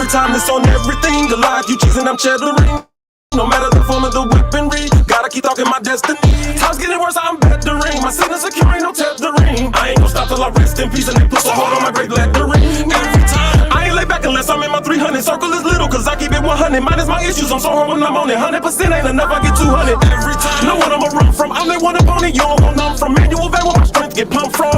Every time it's on everything, the life you choosing, I'm cheddaring. No matter the form of the weaponry, gotta keep talking my destiny. Time's getting worse, I'm bettering. My sin is secure, ain't no tethering. I ain't gon' stop till I rest in peace and they put support on my great lettering. Every time, I ain't lay back unless I'm in my 300. Circle is little, cause I keep it 100. Minus my issues, I'm so hard when I'm on it. 100% ain't enough, I get 200. Every time, know what I'ma run from. I'm that one opponent, you don't want none from. Manual van where my strength get pumped from.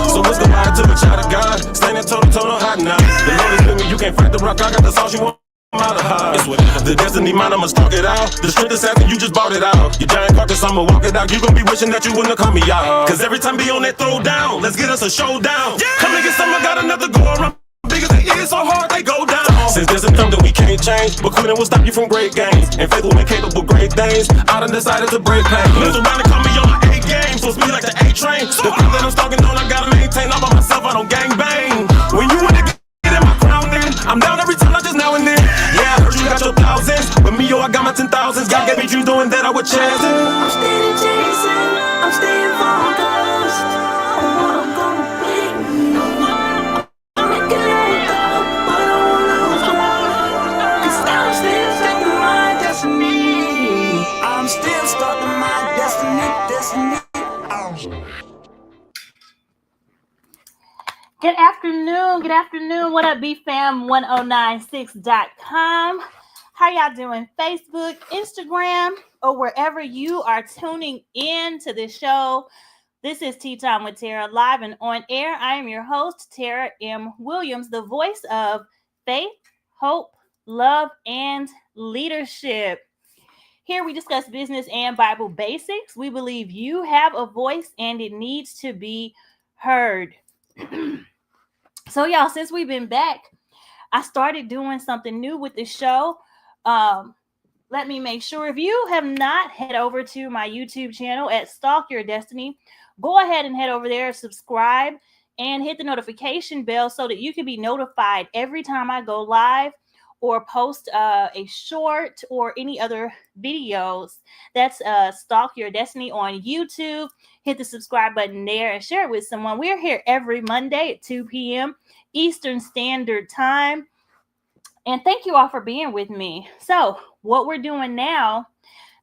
So let's go ride to the child of God. Standing toe to toe, no hiding now. The Lord is with me, you can't fight the rock. I got the sauce you want. The destiny mine, I'ma stalk it out. The strength assassin, you just bought it out. Your giant carcass, I'ma walk it out. You gon' be wishing that you wouldn't have caught me out. Cause every time be on that throw down. Let's get us a showdown. Come and get some, I got another go around. Big as they is, so hard they go down. Since there's a thumb that we can't change, but quitting will stop you from great gains. And faith will make capable great things. I done decided to break pain. Lives around and call me on my A game. So speed like the A train. The thing that I'm stalking on, I gotta maintain. All by myself, I don't gang bang. When you in the get in my crown, then I'm down every time, not just now and then. Yeah, I heard you got your thousands, but me, yo, I got my 10,000s. God gave me dreams doing that, I would chase it. I'm steady chasing, I'm staying focused on what I'm gonna be. I'm making it up, but I won't lose hope. 'Cause I'm still stuck in my destiny. I'm still stuck in my destiny. Good afternoon. What up, BFam1096.com? How y'all doing? Facebook, Instagram, or wherever you are tuning in to this show. This is Tea Time with Tara, live and on air. I am your host, Tara M. Williams, the voice of faith, hope, love, and leadership. Here we discuss business and Bible basics. We believe you have a voice and it needs to be heard. So y'all, since we've been back, I started doing something new with the show. Let me make sure, if you have not head over to my YouTube channel at Stalk Your Destiny, go ahead and head over there, subscribe, and hit the notification bell so that you can be notified every time I go live or post a short or any other videos. That's Stalk Your Destiny on YouTube. Hit the subscribe button there and share it with someone. We're here every Monday at 2 p.m. Eastern Standard Time. And thank you all for being with me. So what we're doing now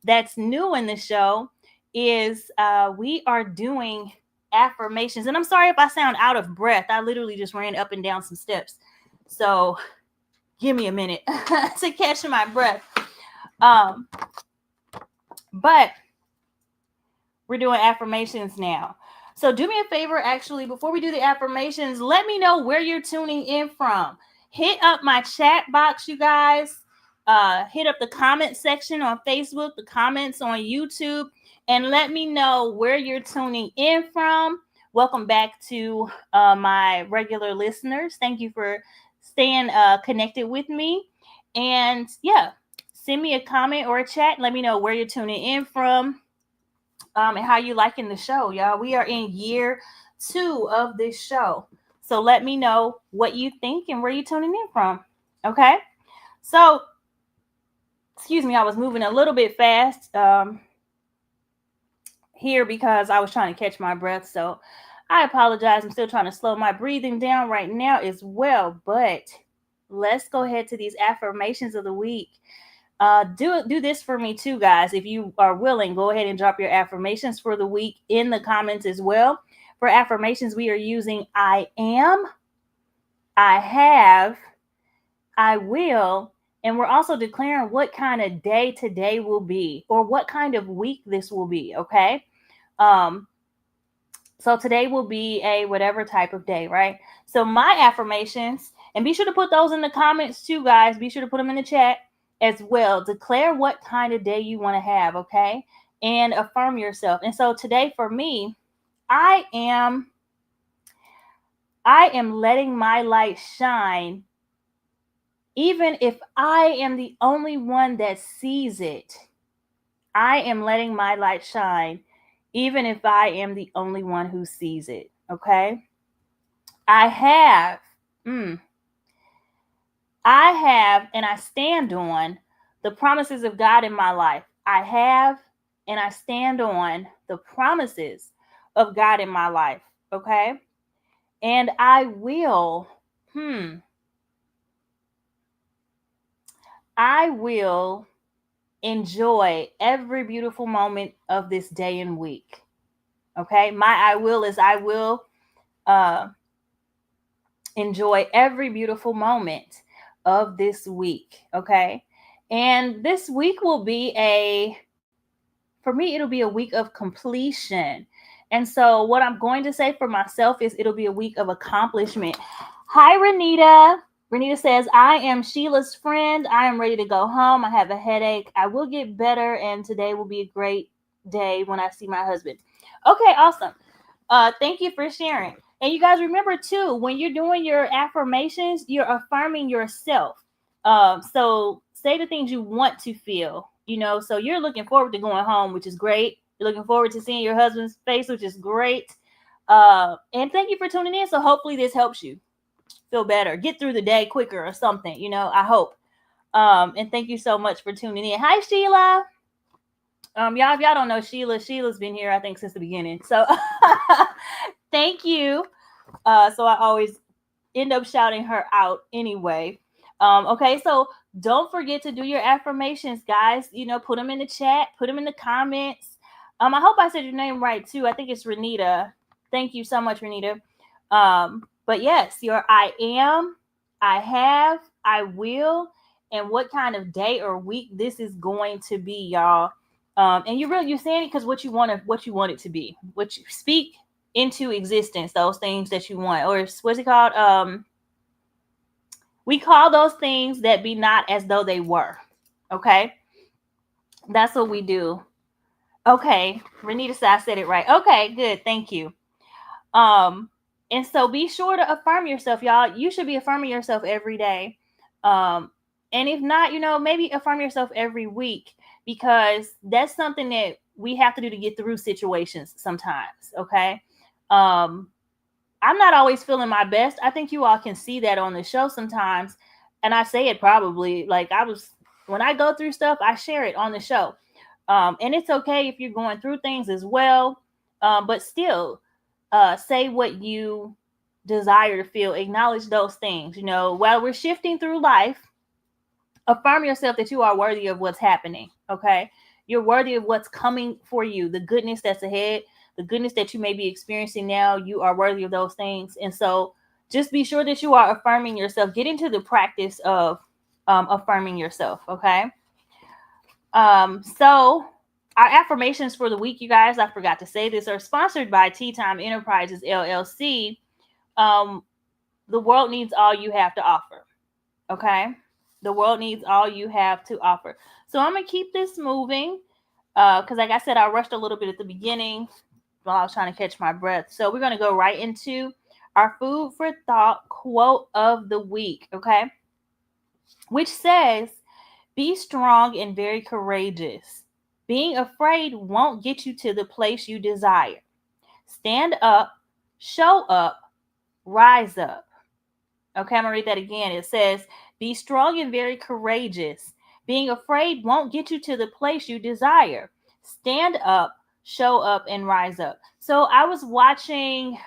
that's new in the show is we are doing affirmations. And I'm sorry if I sound out of breath. I literally just ran up and down some steps. So give me a minute to catch my breath. But we're doing affirmations now. So do me a favor, actually, before we do the affirmations, let me know where you're tuning in from. Hit up my chat box, you guys. Hit up the comment section on Facebook, the comments on YouTube, and let me know where you're tuning in from. Welcome back to my regular listeners. Thank you for staying connected with me. And yeah, send me a comment or a chat. Let me know where you're tuning in from and how you liking the show, y'all. We are in year 2 of this show. So let me know what you think and where you're tuning in from. Okay? So, excuse me, I was moving a little bit fast here because I was trying to catch my breath. So I apologize. I'm still trying to slow my breathing down right now as well. But let's go ahead to these affirmations of the week. Do this for me too, guys. If you are willing, go ahead and drop your affirmations for the week in the comments as well. For affirmations, we are using I am, I have, I will, and we're also declaring what kind of day today will be or what kind of week this will be, okay? So today will be a whatever type of day, right? So my affirmations, and be sure to put those in the comments too, guys. Be sure to put them in the chat as well. Declare what kind of day you want to have, okay? And affirm yourself. And so today for me, I am letting my light shine, even if I am the only one that sees it. I am letting my light shine, even if I am the only one who sees it, okay? I have, and I stand on the promises of God in my life. I have, and I stand on the promises of God in my life, okay? And I will, I will enjoy every beautiful moment of this day and week. Okay. My I will is I will uh, enjoy every beautiful moment of this week. Okay. And this week will be for me, it'll be a week of completion. And so, what I'm going to say for myself is it'll be a week of accomplishment. Hi, Renita. Renita says, I am Sheila's friend. I am ready to go home. I have a headache. I will get better, and today will be a great day when I see my husband. Okay, awesome. Thank you for sharing. And you guys remember too, when you're doing your affirmations, you're affirming yourself. So say the things you want to feel, so you're looking forward to going home, which is great. You're looking forward to seeing your husband's face, which is great. And thank you for tuning in. So hopefully this helps you feel better, get through the day quicker or something, I hope. And thank you so much for tuning in. Hi, Sheila. Y'all, if y'all don't know Sheila's been here, I think, since the beginning. So thank you. So I always end up shouting her out anyway. Okay, so don't forget to do your affirmations, guys. Put them in the chat, put them in the comments. I hope I said your name right too. I think it's Renita. Thank you so much, Renita. But yes, your I am, I have, I will, and what kind of day or week this is going to be, y'all. And you're saying it because what you want it to be, what you speak into existence, those things that you want, or what's it called? We call those things that be not as though they were. Okay, that's what we do. Okay, Renita said I said it right. Okay, good, thank you. And so be sure to affirm yourself, y'all. You should be affirming yourself every day. And if not, maybe affirm yourself every week, because that's something that we have to do to get through situations sometimes. Okay. I'm not always feeling my best. I think you all can see that on the show sometimes. And I say it probably like when I go through stuff, I share it on the show. And it's okay if you're going through things as well. But still, say what you desire to feel, acknowledge those things. While we're shifting through life, affirm yourself that you are worthy of what's happening. Okay, you're worthy of what's coming for you, the goodness that's ahead, the goodness that you may be experiencing now. You are worthy of those things. And so just be sure that you are affirming yourself. Get into the practice of affirming yourself. Okay. So our affirmations for the week, you guys, I forgot to say this, are sponsored by Tea Time Enterprises, LLC. The world needs all you have to offer. Okay. The world needs all you have to offer. So I'm going to keep this moving because, like I said, I rushed a little bit at the beginning while I was trying to catch my breath. So we're going to go right into our food for thought quote of the week. Okay. Which says, be strong and very courageous. Being afraid won't get you to the place you desire. Stand up, show up, rise up. Okay, I'm going to read that again. It says, be strong and very courageous. Being afraid won't get you to the place you desire. Stand up, show up, and rise up. So I was watching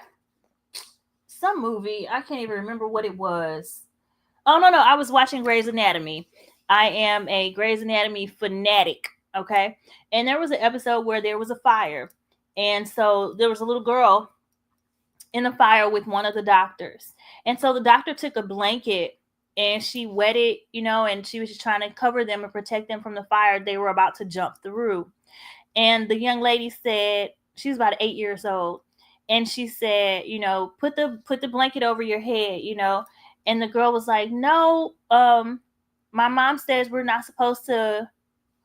some movie. I can't even remember what it was. Oh, no. I was watching Grey's Anatomy. I am a Grey's Anatomy fanatic. Okay. And there was an episode where there was a fire. And so there was a little girl in the fire with one of the doctors. And so the doctor took a blanket and she wet it, and she was just trying to cover them and protect them from the fire they were about to jump through. And the young lady said, she was about 8 years old. And she said, put the blanket over your head, and the girl was like, no, my mom says we're not supposed to,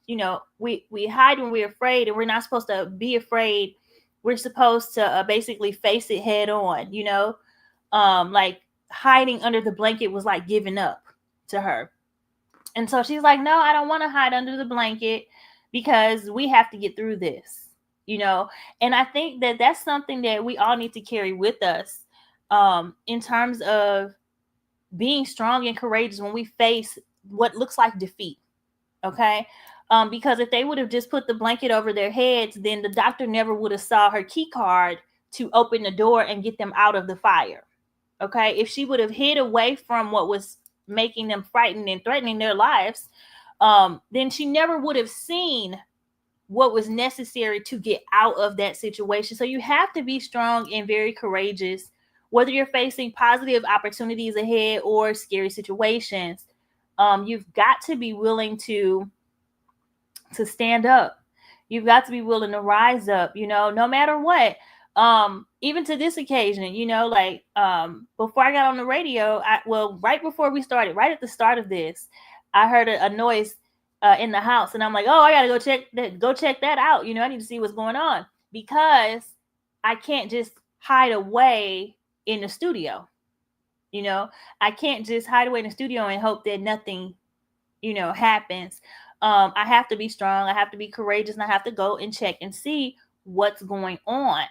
we hide when we're afraid, and we're not supposed to be afraid. We're supposed to basically face it head on, like hiding under the blanket was like giving up to her. And so she's like, no, I don't want to hide under the blanket because we have to get through this, and I think that that's something that we all need to carry with us in terms of being strong and courageous when we face what looks like defeat. Okay. Because if they would have just put the blanket over their heads, then the doctor never would have saw her key card to open the door and get them out of the fire. Okay. If she would have hid away from what was making them frightened and threatening their lives, then she never would have seen what was necessary to get out of that situation. So you have to be strong and very courageous, whether you're facing positive opportunities ahead or scary situations. You've got to be willing to stand up. You've got to be willing to rise up, no matter what. Even to this occasion, like before I got on the radio, right before we started, right at the start of this, I heard a noise in the house, and I'm like, oh, I gotta go check that out. I need to see what's going on, because I can't just hide away in the studio. I can't just hide away in the studio and hope that nothing, happens. I have to be strong. I have to be courageous, and I have to go and check and see what's going on.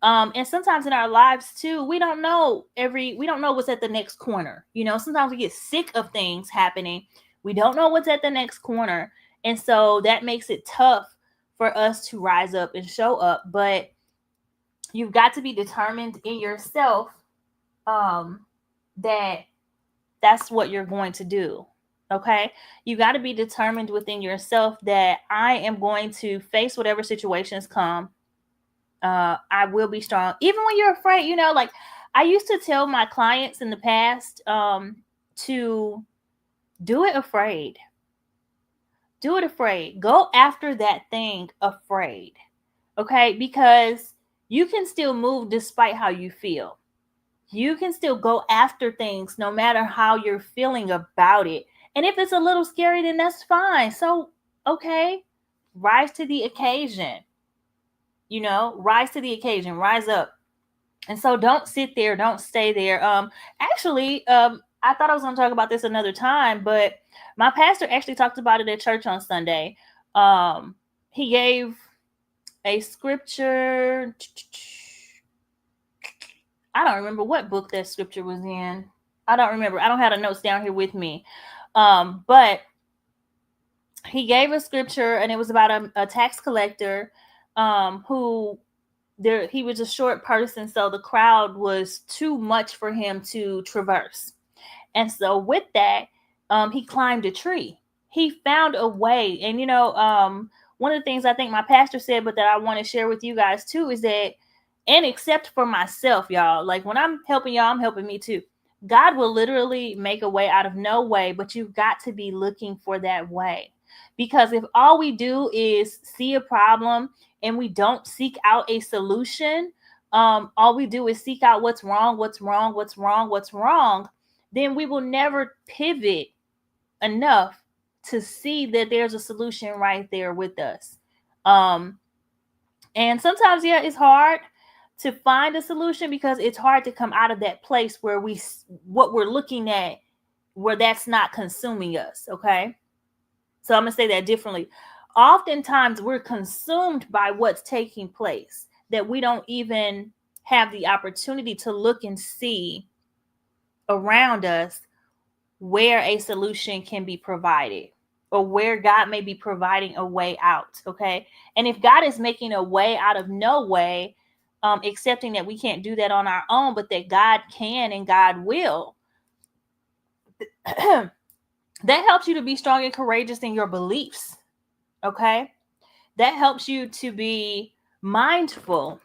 And sometimes in our lives too, we don't know what's at the next corner. Sometimes we get sick of things happening. We don't know what's at the next corner. And so that makes it tough for us to rise up and show up. But you've got to be determined in yourself that that's what you're going to do. Okay. You got to be determined within yourself that I am going to face whatever situations come. I will be strong. Even when you're afraid, like I used to tell my clients in the past to do it afraid. Do it afraid. Go after that thing afraid. Okay. Because you can still move despite how you feel. You can still go after things no matter how you're feeling about it. And if it's a little scary, then that's fine. So, okay, rise to the occasion. Rise to the occasion, rise up. And so don't sit there, don't stay there. Actually, I thought I was going to talk about this another time, but my pastor actually talked about it at church on Sunday. He gave a scripture. I don't remember what book that scripture was in. I don't remember. I don't have the notes down here with me. But he gave a scripture, and it was about a tax collector he was a short person, so the crowd was too much for him to traverse. And so with that, he climbed a tree. He found a way. And, one of the things I think my pastor said, but that I want to share with you guys too, is that, and except for myself, y'all, like when I'm helping y'all, I'm helping me too. God will literally make a way out of no way, but you've got to be looking for that way. Because if all we do is see a problem and we don't seek out a solution, all we do is seek out what's wrong, then we will never pivot enough to see that there's a solution right there with us. And sometimes, it's hard to find a solution because it's hard to come out of that place where what we're looking at, where that's not consuming us. Okay. So I'm going to say that differently. Oftentimes we're consumed by what's taking place, that we don't even have the opportunity to look and see around us where a solution can be provided, or where God may be providing a way out. Okay. And if God is making a way out of no way, accepting that we can't do that on our own, but that God can and God will, that helps you to be strong and courageous in your beliefs. Okay. That helps you to be mindful.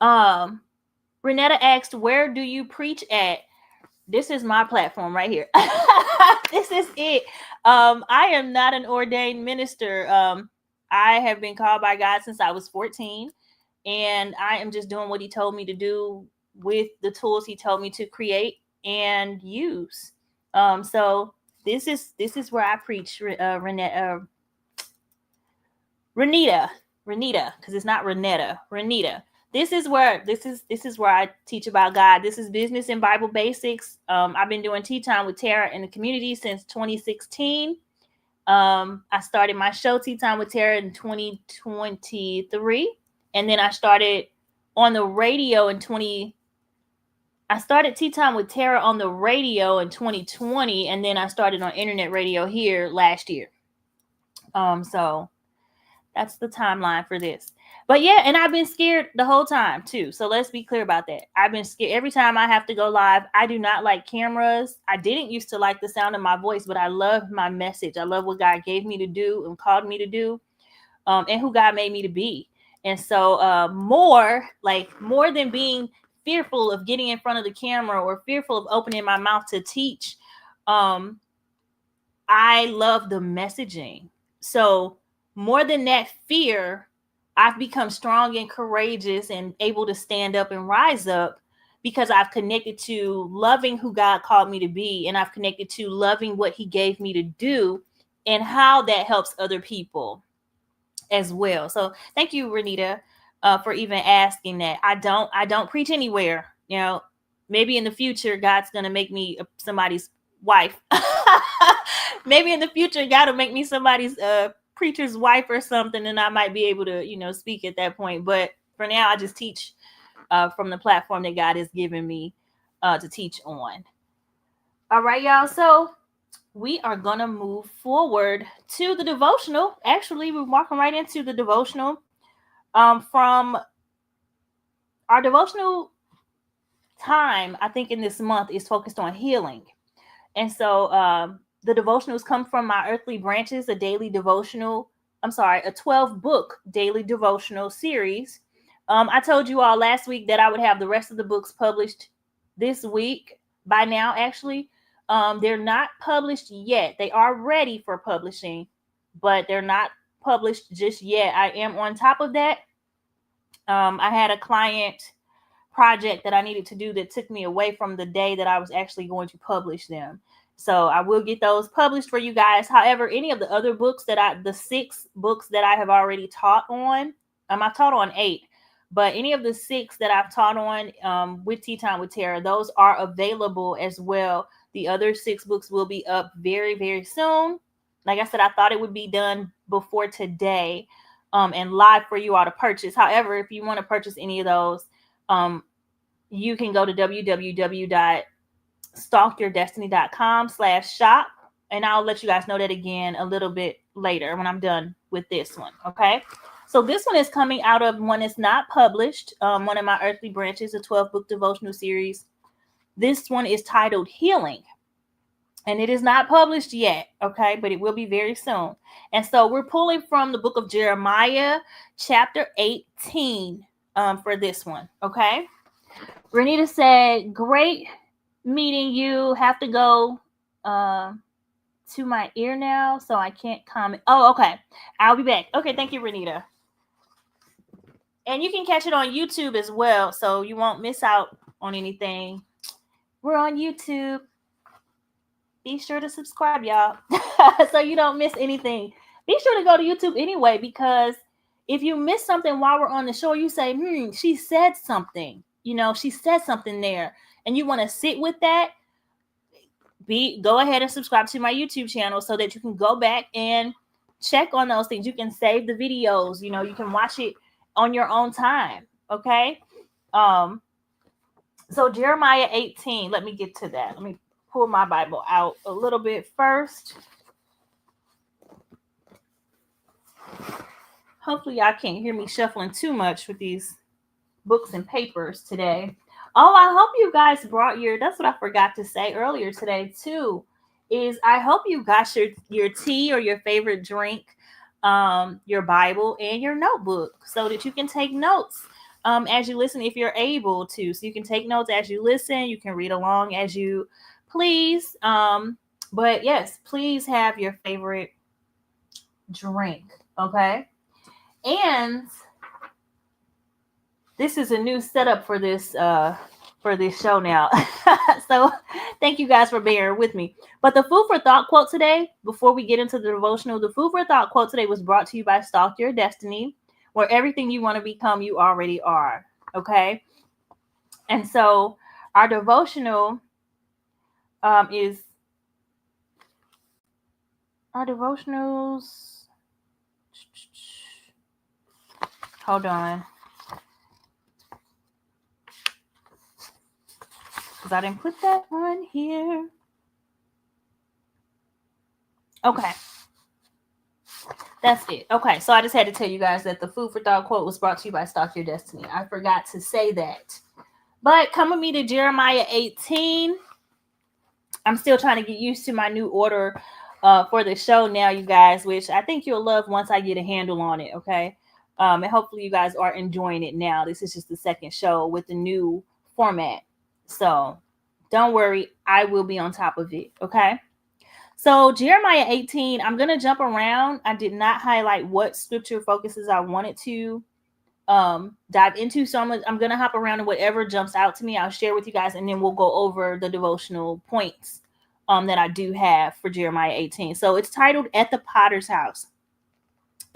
Renetta asked, where do you preach at? This is my platform right here. This is it. I am not an ordained minister. I have been called by God since I was 14, and I am just doing what he told me to do with the tools he told me to create and use. So this is where I preach, Renita, because it's not Renetta, Renita. This is where I teach about God. This is business and Bible basics. I've been doing Tea Time with TARAH in the community since 2016. I started my show Tea Time with TARAH in 2023, and then I started on the radio I started Tea Time with TARAH on the radio in 2020, and then I started on internet radio here last year. So that's the timeline for this. But yeah, and I've been scared the whole time too. So let's be clear about that. I've been scared every time I have to go live. I do not like cameras. I didn't used to like the sound of my voice, but I love my message. I love what God gave me to do and called me to do, and who God made me to be. And so more than being fearful of getting in front of the camera or fearful of opening my mouth to teach, I love the messaging. So more than that fear, I've become strong and courageous and able to stand up and rise up because I've connected to loving who God called me to be, and I've connected to loving what he gave me to do and how that helps other people as well. So thank you, Renita, for even asking that. I don't preach anywhere. You know, maybe in the future, God's going to make me somebody's wife. Maybe in the future, God will make me somebody's preacher's wife or something, and I might be able to, speak at that point. But for now, I just teach from the platform that God has given me to teach on. All right, y'all. So we are going to move forward to the devotional. Actually, we're walking right into the devotional. From our devotional time, I think in this month is focused on healing. And so the devotionals come from My Earthly Branches, a 12-book daily devotional series. I told you all last week that I would have the rest of the books published this week. By now, actually, they're not published yet. They are ready for publishing, but they're not published just yet. I am on top of that. I had a client project that I needed to do that took me away from the day that I was actually going to publish them. So I will get those published for you guys. However, any of the other books the 6 books that I have already taught on, I've taught on 8, but any of the 6 that I've taught on with Tea Time with Tara, those are available as well. The other 6 books will be up very, very soon. Like I said, I thought it would be done before today and live for you all to purchase. However, if you want to purchase any of those, you can go to www.stalkyourdestiny.com/shop, and I'll let you guys know that again a little bit later when I'm done with this one. Okay. So this one is coming out of one that's not published. One of My Earthly Branches, a 12-book devotional series. This one is titled Healing, and it is not published yet. Okay. But it will be very soon. And so we're pulling from the book of Jeremiah, chapter 18, for this one. Okay. Renita said, great meeting you. Have to go to my ear now, so I can't comment. Oh, okay. I'll be back. Okay, thank you, Renita. And you can catch it on YouTube as well, so you won't miss out on anything. We're on YouTube. Be sure to subscribe, y'all, so you don't miss anything. Be sure to go to YouTube anyway, because if you miss something while we're on the show, you say, she said something. She said something there, and you want to sit with that. Go ahead and subscribe to my YouTube channel so that you can go back and check on those things. You can save the videos. You can watch it on your own time. Okay. So Jeremiah 18. Let me get to that. Let me pull my Bible out a little bit first. Hopefully y'all can't hear me shuffling too much with these books and papers today. Oh, I hope you guys brought that's what I forgot to say earlier today too, is I hope you got your tea or your favorite drink, your Bible and your notebook so that you can take notes as you listen if you're able to. So you can take notes as you listen. You can read along as you please. But yes, please have your favorite drink. Okay. And this is a new setup for this show now. So thank you guys for bearing with me. But the food for thought quote today, before we get into the devotional, the food for thought quote today was brought to you by Stalk Your Destiny, where everything you want to become, you already are. Okay. And so our devotional is our devotionals. Hold on. Because I didn't put that on here. Okay. That's it. Okay, so I just had to tell you guys that the food for thought quote was brought to you by Stalk Your Destiny. I forgot to say that. But come with me to Jeremiah 18. I'm still trying to get used to my new order for the show now, you guys, which I think you'll love once I get a handle on it, okay? And hopefully you guys are enjoying it now. This is just the second show with the new format. So don't worry, I will be on top of it, okay? So Jeremiah 18, I'm going to jump around. I did not highlight what scripture focuses I wanted to dive into. So I'm going to hop around and whatever jumps out to me, I'll share with you guys. And then we'll go over the devotional points that I do have for Jeremiah 18. So it's titled At the Potter's House.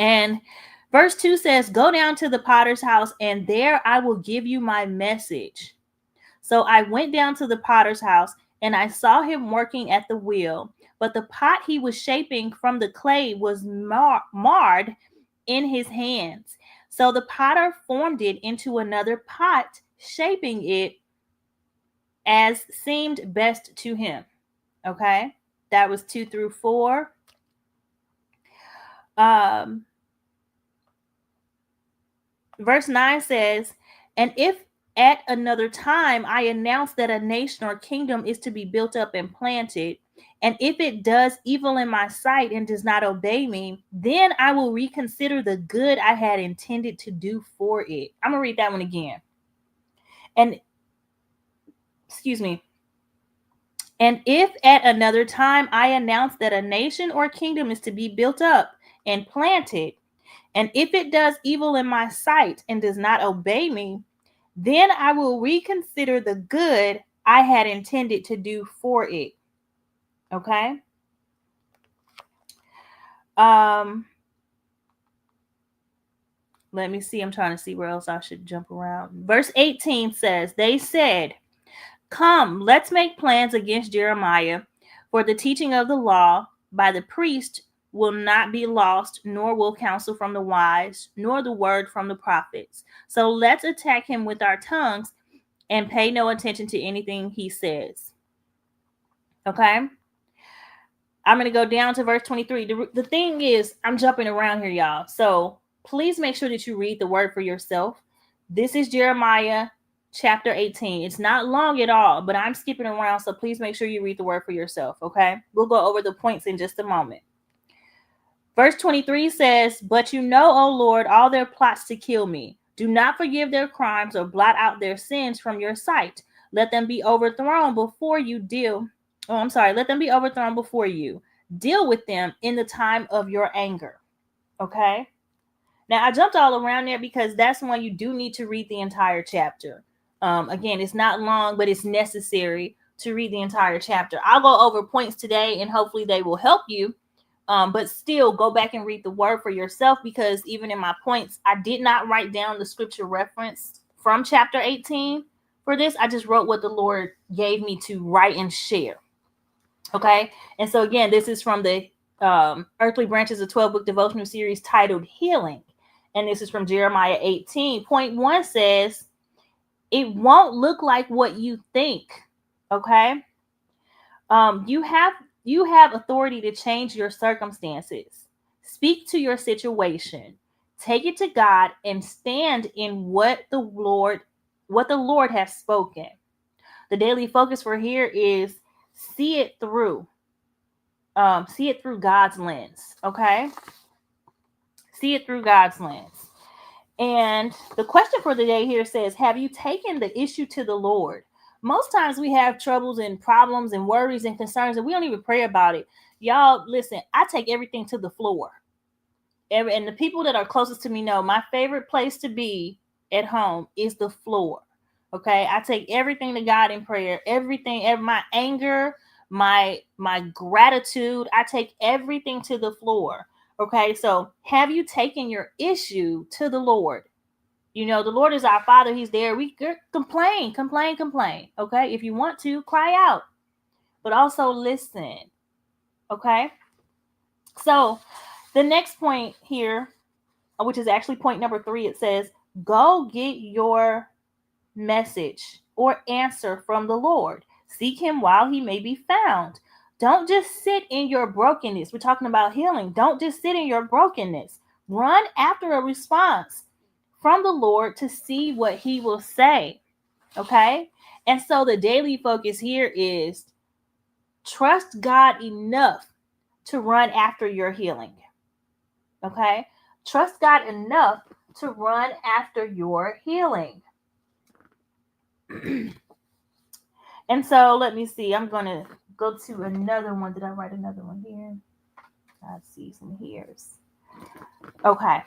And verse 2 says, go down to the potter's house and there I will give you my message. So I went down to the potter's house and I saw him working at the wheel, but the pot he was shaping from the clay was marred in his hands. So the potter formed it into another pot, shaping it as seemed best to him. Okay, that was 2 through 4. Verse 9 says, and if at another time I announce that a nation or kingdom is to be built up and planted, and if it does evil in my sight and does not obey me, then I will reconsider the good I had intended to do for it. I'm going to read that one again. And if at another time I announce that a nation or kingdom is to be built up and planted, and if it does evil in my sight and does not obey me, then I will reconsider the good I had intended to do for it. Okay? Let me see. I'm trying to see where else I should jump around. Verse 18 says, they said, come, let's make plans against Jeremiah, for the teaching of the law by the priest will not be lost, nor will counsel from the wise, nor the word from the prophets. So let's attack him with our tongues and pay no attention to anything he says. Okay? I'm going to go down to verse 23. The thing is, I'm jumping around here, y'all. So please make sure that you read the word for yourself. This is Jeremiah chapter 18. It's not long at all, but I'm skipping around. So please make sure you read the word for yourself. Okay? We'll go over the points in just a moment. Verse 23 says, but you know, O Lord, all their plots to kill me. Do not forgive their crimes or blot out their sins from your sight. Let them be overthrown before you Let them be overthrown before you. Deal with them in the time of your anger. Okay? Now, I jumped all around there because that's one you do need to read the entire chapter. Again, it's not long, but it's necessary to read the entire chapter. I'll go over points today and hopefully they will help you. But still go back and read the word for yourself, because even in my points, I did not write down the scripture reference from chapter 18 for this. I just wrote what the Lord gave me to write and share. Okay. And so again, this is from the Earthly Branches of 12-book devotional series titled Healing. And this is from Jeremiah 18. Point 1 says, it won't look like what you think. Okay. You have authority to change your circumstances. Speak to your situation. Take it to God and stand in what the Lord has spoken. The daily focus for here is see it through. See it through God's lens. Okay? See it through God's lens. And the question for the day here says, have you taken the issue to the Lord? Most times we have troubles and problems and worries and concerns and we don't even pray about it. Y'all, listen, I take everything to the floor. And the people that are closest to me know my favorite place to be at home is the floor. Okay? I take everything to God in prayer. Everything, my anger, my gratitude, I take everything to the floor. Okay? So have you taken your issue to the Lord? You know, the Lord is our Father. He's there. We complain. Okay? If you want to, cry out. But also listen. Okay? So the next point here, which is actually point number 3, it says, go get your message or answer from the Lord. Seek him while he may be found. Don't just sit in your brokenness. We're talking about healing. Don't just sit in your brokenness. Run after a response from the Lord to see what he will say. Okay? And so the daily focus here is trust God enough to run after your healing. Okay? Trust God enough to run after your healing. And so let me see. I'm going to go to another one. Did I write another one here? I see some here's. Okay.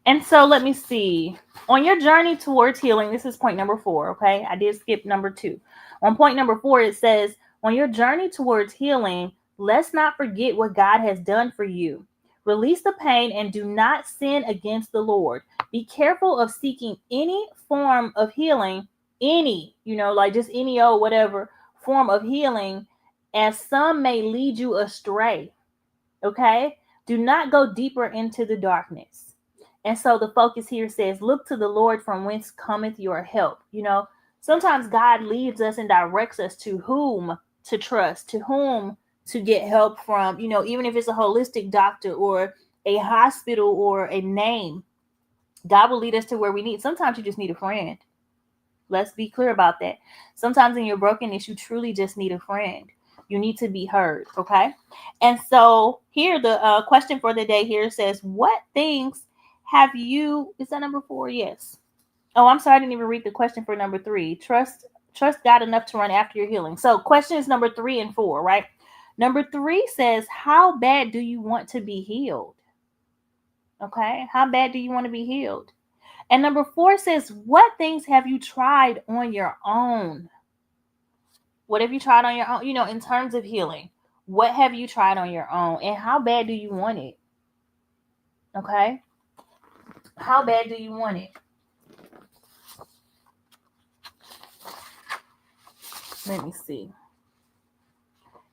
And so let me see. On your journey towards healing, this is point number 4. Okay. I did skip number 2. On point number 4, it says, on your journey towards healing, let's not forget what God has done for you. Release the pain and do not sin against the Lord. Be careful of seeking any form of healing, like just any old whatever form of healing, as some may lead you astray. Okay? Do not go deeper into the darkness. And so the focus here says, look to the Lord from whence cometh your help. Sometimes God leads us and directs us to whom to trust, to whom to get help from, even if it's a holistic doctor or a hospital or a name. God will lead us to where we need. Sometimes you just need a friend. Let's be clear about that. Sometimes in your brokenness, you truly just need a friend. You need to be heard, okay? And so here, the question for the day here says, what things have you, is that number 4? Yes. Oh, I'm sorry, I didn't even read the question for number 3. Trust God enough to run after your healing. So questions number 3 and 4, right? Number 3 says, how bad do you want to be healed? Okay, how bad do you want to be healed? And number 4 says, what things have you tried on your own? What have you tried on your own? In terms of healing, what have you tried on your own? And how bad do you want it? Okay, how bad do you want it? Let me see.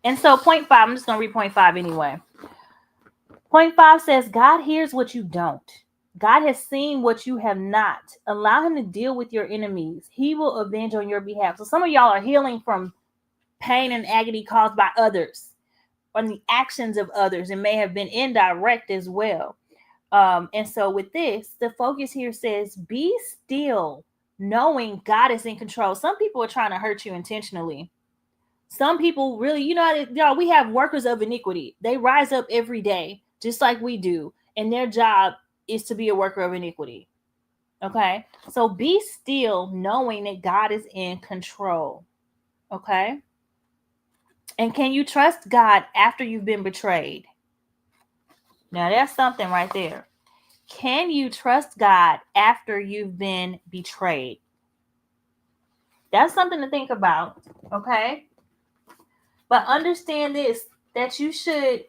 And so point 5, I'm just going to read point 5 anyway. Point 5 says, God hears what you don't. God has seen what you have not. Allow him to deal with your enemies. He will avenge on your behalf. So some of y'all are healing from pain and agony caused by others, on the actions of others, and may have been indirect as well. And so with this, the focus here says, be still, knowing God is in control. Some people are trying to hurt you intentionally. Some people really, y'all, we have workers of iniquity. They rise up every day, just like we do. And their job is to be a worker of iniquity. Okay. So be still, knowing that God is in control. Okay. And can you trust God after you've been betrayed? Now that's something right there. Can you trust God after you've been betrayed? That's something to think about. Okay. But understand this, that you should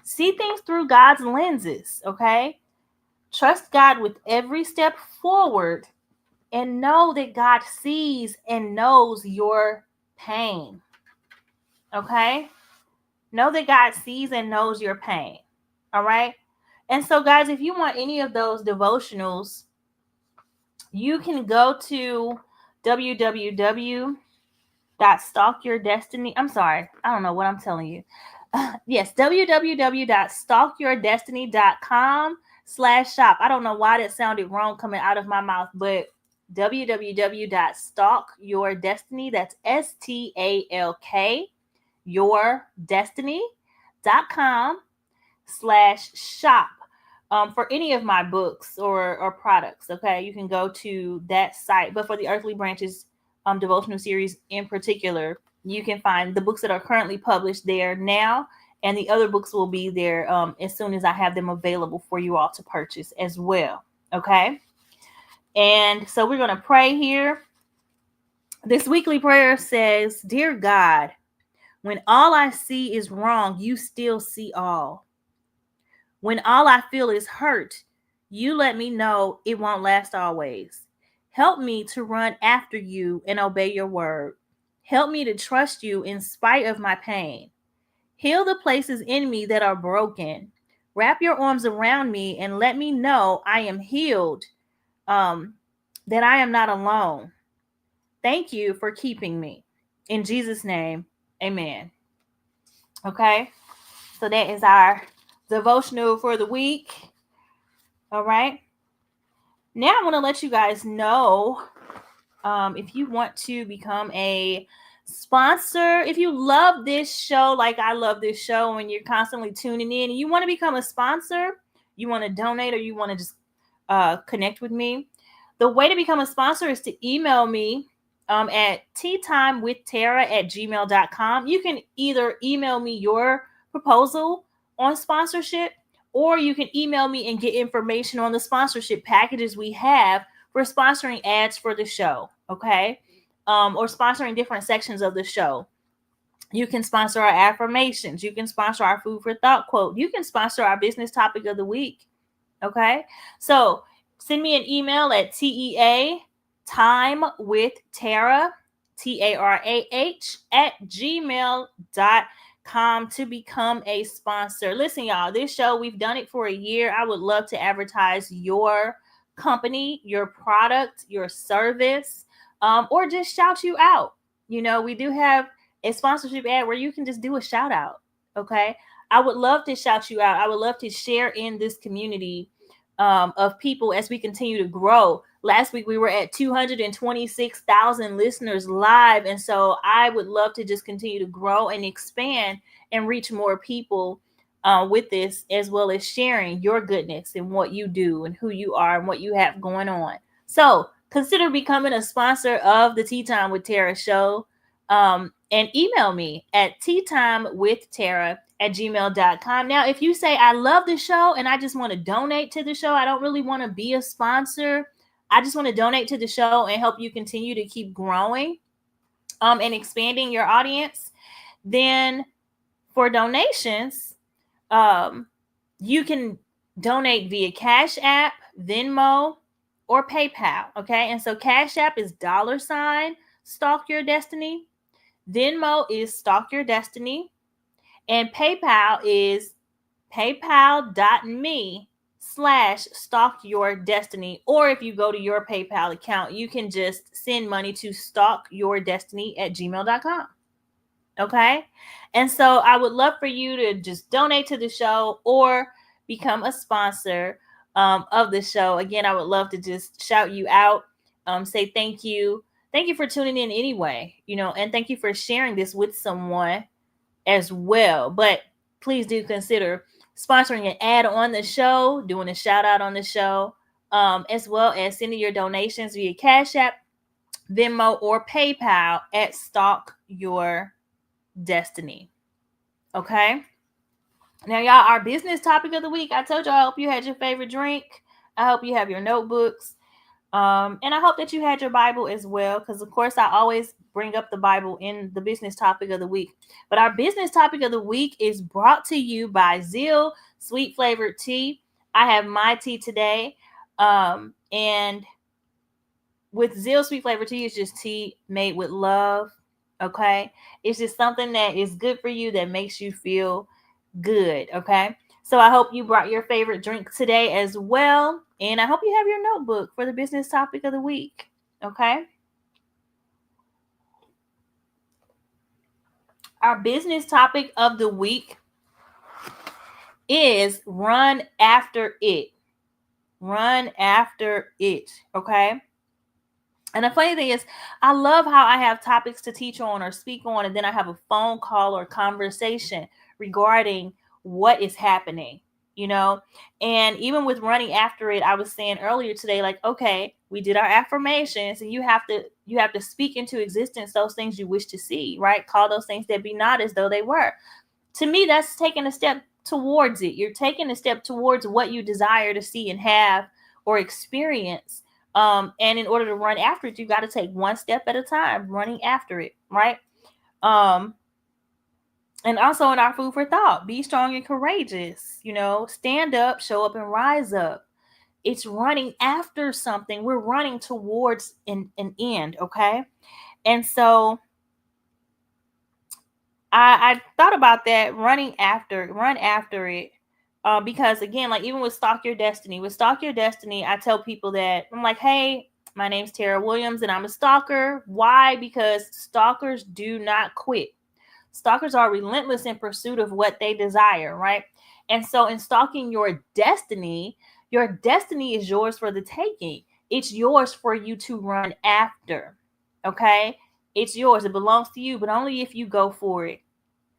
see things through God's lenses. Okay. Trust God with every step forward and know that God sees and knows your pain. Okay. Know that God sees and knows your pain. All right. And so, guys, if you want any of those devotionals, you can go to www.stalkyourdestiny. I'm sorry. I don't know what I'm telling you. Yes, www.stalkyourdestiny.com/shop. I don't know why that sounded wrong coming out of my mouth, but www.stalkyourdestiny, that's STALK, yourdestiny.com/shop. For any of my books or products, okay, you can go to that site. But for the Earthly Branches devotional series in particular, you can find the books that are currently published there now, and the other books will be there as soon as I have them available for you all to purchase as well. Okay, and so we're going to pray here. This weekly prayer says, Dear God, when all I see is wrong, you still see all. When all I feel is hurt, you let me know it won't last always. Help me to run after you and obey your word. Help me to trust you in spite of my pain. Heal the places in me that are broken. Wrap your arms around me and let me know I am healed, that I am not alone. Thank you for keeping me. In Jesus' name, amen. Okay, so that is our devotional for the week. All right. Now I want to let you guys know if you want to become a sponsor, if you love this show like I love this show and you're constantly tuning in and you want to become a sponsor, you want to donate, or you want to just connect with me, the way to become a sponsor is to email me at teatimewithtara@gmail.com. You can either email me your proposal on sponsorship, or you can email me and get information on the sponsorship packages we have for sponsoring ads for the show, okay? Or sponsoring different sections of the show. You can sponsor our affirmations. You can sponsor our food for thought quote. You can sponsor our business topic of the week, okay? So send me an email at TARAH, TARAH@gmail.com to become a sponsor. Listen, y'all, this show, we've done it for a year. I would love to advertise your company, your product, your service, or just shout you out. You know, we do have a sponsorship ad where you can just do a shout out, okay? I would love to shout you out. I would love to share in this community of people as we continue to grow. Last week we were at 226,000 listeners live, and so I would love to just continue to grow and expand and reach more people with this, as well as sharing your goodness and what you do and who you are and what you have going on. So consider becoming a sponsor of the Tea Time with Tara show, and email me at teatimewithtara@gmail.com. Now, if you say, I love the show and I just want to donate to the show, I don't really want to be a sponsor, I just want to donate to the show and help you continue to keep growing and expanding your audience, then for donations, you can donate via Cash App, Venmo, or PayPal, okay? And so Cash App is $ Stalk Your Destiny. Venmo is Stalk Your Destiny. And PayPal is paypal.me/Stalk Your Destiny. Or if you go to your PayPal account, you can just send money to stalkyourdestiny@gmail.com. Okay? And so I would love for you to just donate to the show or become a sponsor of the show. Again, I would love to just shout you out, say thank you. Thank you for tuning in anyway, you know, and thank you for sharing this with someone as well. But please do consider sponsoring an ad on the show, doing a shout out on the show, as well as sending your donations via Cash App, Venmo, or PayPal at Stalk Your Destiny. Okay? Now, y'all, our business topic of the week, I told y'all, I hope you had your favorite drink. I hope you have your notebooks. And I hope that you had your Bible as well, because, of course, I always bring up the Bible in the business topic of the week. But our business topic of the week is brought to you by Zeal Sweet Flavored Tea. I have my tea today. And with Zeal Sweet Flavored Tea, it's just tea made with love. Okay? It's just something that is good for you, that makes you feel good. Okay? So I hope you brought your favorite drink today as well. And I hope you have your notebook for the business topic of the week. Okay? Our business topic of the week is run after it. Run after it. Okay? And the funny thing is, I love how I have topics to teach on or speak on, and then I have a phone call or conversation regarding what is happening, you know. And even with running after it, I was saying earlier today, like, okay, we did our affirmations, and you have to speak into existence those things you wish to see, right? Call those things that be not as though they were. To me, that's taking a step towards it. You're taking a step towards what you desire to see and have or experience. And in order to run after it, you got to take one step at a time, running after it, right? And also in our food for thought, be strong and courageous, you know, stand up, show up, and rise up. It's running after something. We're running towards an end, okay? And so I thought about that, run after it. Because again, like even with Stalk Your Destiny, I tell people that I'm like, hey, My name's Tara Williams, and I'm a stalker. Why? Because stalkers do not quit. Stalkers are relentless in pursuit of what they desire, right? And so, in stalking your destiny is yours for the taking. It's yours for you to run after. Okay? It's yours. It belongs to you, but only if you go for it.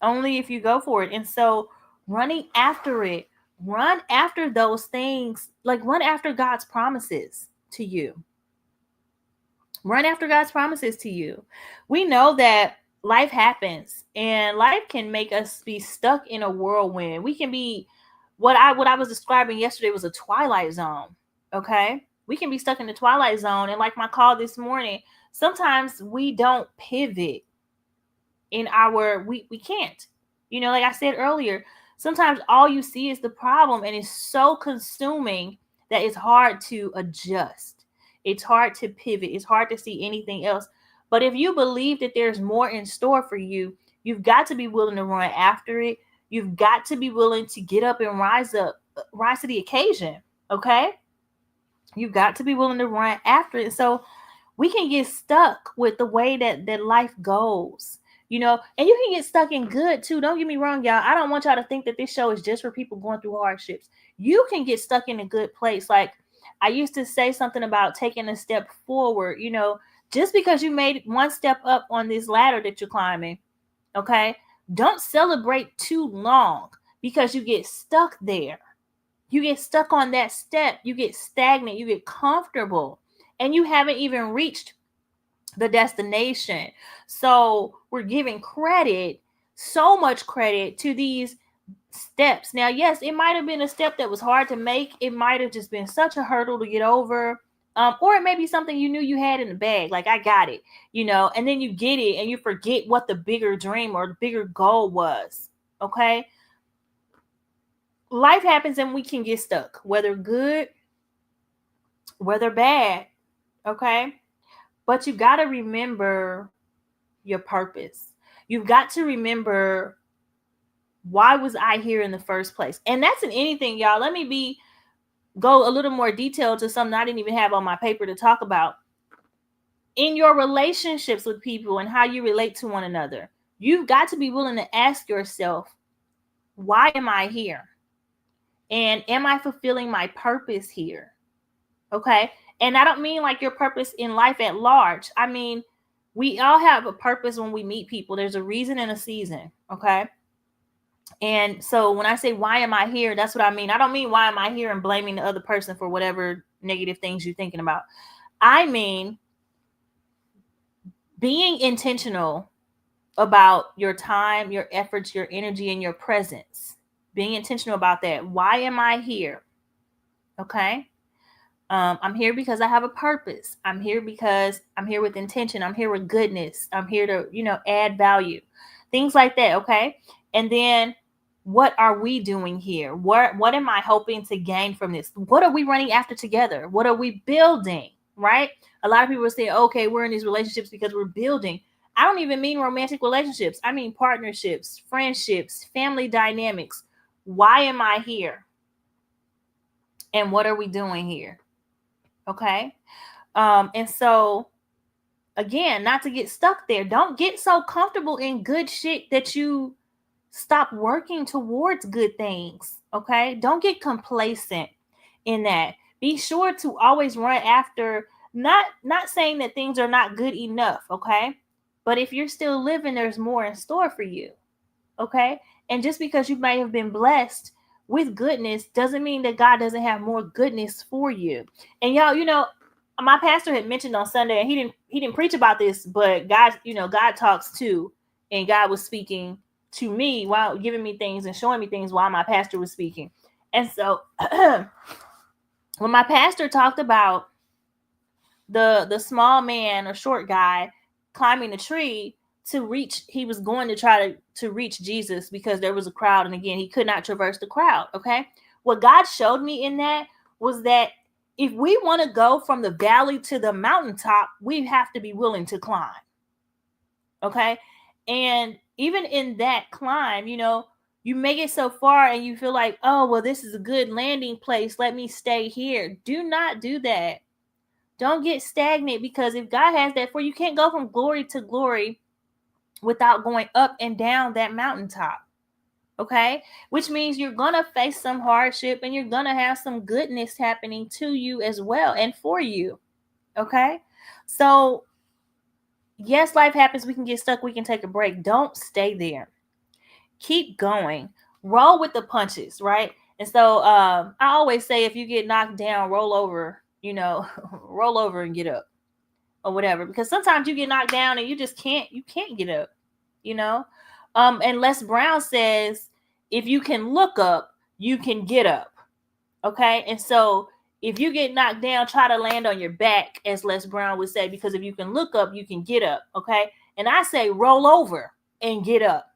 Only if you go for it. And so, running after it, run after those things, like run after God's promises to you. Run after God's promises to you. We know that life happens and life can make us be stuck in a whirlwind. We can be what I was describing yesterday was a twilight zone. Okay? We can be stuck in the twilight zone, and like my call this morning, sometimes we don't pivot in our we can't. Like I said earlier, sometimes all you see is the problem, and it's so consuming that it's hard to adjust. It's hard to pivot. It's hard to see anything else. But if you believe that there's more in store for you, you've got to be willing to run after it. You've got to be willing to get up and rise to the occasion. Okay? You've got to be willing to run after it. So we can get stuck with the way that life goes. And you can get stuck in good too. Don't get me wrong, y'all. I don't want y'all to think that this show is just for people going through hardships. You can get stuck in a good place. Like I used to say something about taking a step forward, just because you made one step up on this ladder that you're climbing. Okay. Don't celebrate too long because you get stuck there. You get stuck on that step. You get stagnant. You get comfortable, and you haven't even reached the destination. So we're giving credit, so much credit to these steps. Now, yes, it might have been a step that was hard to make. It might have just been such a hurdle to get over. Or it may be something you knew you had in the bag. Like, I got it, and then you get it and you forget what the bigger dream or the bigger goal was. Okay. Life happens and we can get stuck, whether good, whether bad. Okay. But you got to remember your purpose. You've got to remember, why was I here in the first place? And that's in anything, y'all. Let me go a little more detailed to something I didn't even have on my paper to talk about. In your relationships with people and how you relate to one another, you've got to be willing to ask yourself, why am I here? And am I fulfilling my purpose here? Okay. And I don't mean like your purpose in life at large. I mean, we all have a purpose when we meet people. There's a reason and a season. Okay. And so when I say, why am I here? That's what I mean. I don't mean, why am I here and blaming the other person for whatever negative things you're thinking about. I mean, being intentional about your time, your efforts, your energy, and your presence. Being intentional about that. Why am I here? Okay. I'm here because I have a purpose. I'm here because I'm here with intention. I'm here with goodness. I'm here to, add value. Things like that. Okay. And then, what are we doing here? What am I hoping to gain from this? What are we running after together? What are we building? Right? A lot of people say, okay, we're in these relationships because we're building. I don't even mean romantic relationships. I mean partnerships, friendships, family dynamics. Why am I here? And what are we doing here? Okay. And so, again, not to get stuck there. Don't get so comfortable in good shit that you stop working towards good things. Okay. Don't get complacent in that. Be sure to always run after, not saying that things are not good enough. Okay. But if you're still living, there's more in store for you. Okay. And just because you may have been blessed with goodness doesn't mean that God doesn't have more goodness for you. And y'all, my pastor had mentioned on Sunday, and he didn't preach about this, but God talks too. And God was speaking to me while giving me things and showing me things while my pastor was speaking. And so when my pastor talked about the small man or short guy climbing a tree to reach, he was going to try to reach Jesus because there was a crowd. And again, he could not traverse the crowd. Okay. What God showed me in that was that if we want to go from the valley to the mountaintop, we have to be willing to climb. Okay. And even in that climb, you make it so far and you feel like, oh, well, this is a good landing place. Let me stay here. Do not do that. Don't get stagnant, because if God has that for you, you can't go from glory to glory without going up and down that mountaintop. Okay, which means you're gonna face some hardship and you're gonna have some goodness happening to you as well and for you. Okay, so yes, life happens. We can get stuck. We can take a break. Don't stay there. Keep going. Roll with the punches, right? And so I always say, if you get knocked down, roll over. Roll over and get up, or whatever. Because sometimes you get knocked down and you just can't get up. And Les Brown says, if you can look up, you can get up. Okay, and so if you get knocked down, try to land on your back, as Les Brown would say, because if you can look up, you can get up. Okay, and I say roll over and get up.